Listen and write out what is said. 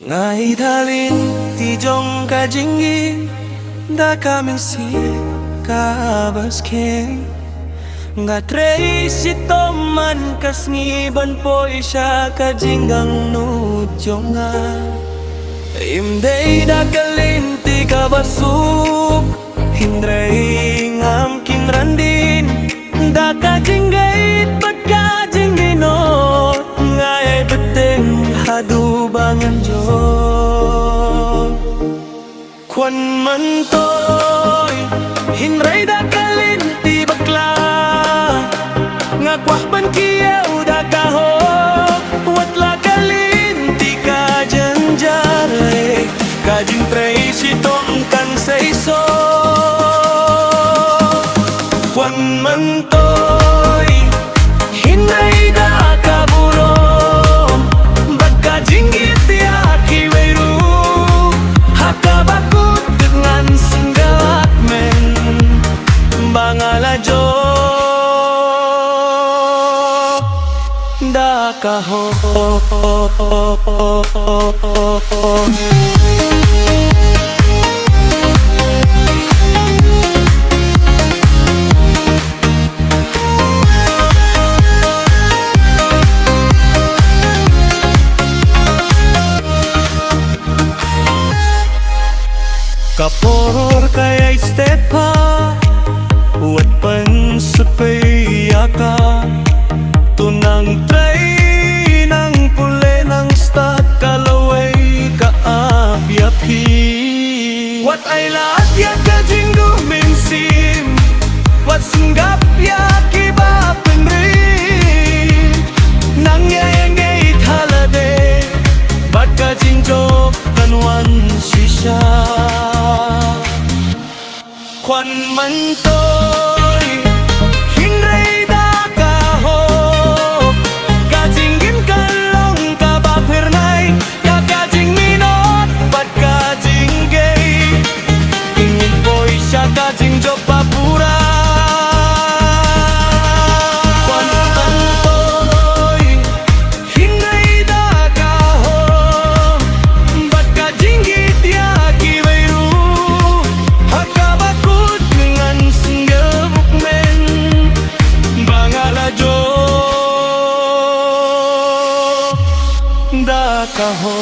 Ngai thalin ti jong ka jinggi da kaming si ka basking nga trei si toman kasngiban po isya ka jinggang no jonga imdei da kalinti ka basuk hindrei ngam kinrandin da ka jinggait pat ka jinggino ngai beteng hadu bangan jo kwan man toy hinray da kalinti bakla nga kwah ban kiyaw da kaho watla kalinti ka janjare ka jing tray si tong kan sa iso kwan man toy hinray da kaburo jinggit ya kiweru hakabakut dengan senggat men bangalajo dakaho kaporor kaya istepa wat pan sepeyaka tunang tray ng pule ng stat kalaway kaapi-api wat ay lahat ya kajinggo minsim wat sunggap ya kiba penrit nang yayangay halade bat kajingjo kanwan sisya kwan man toy hinray da kaho kajingin kalong kabapirnay ya kajing minot pat kajing gay ingin boy siya kajing job papura kwan man toy hinray da kaho pat kajing git ya kibayru hakabakut dengan single bookman bangalajo dakaho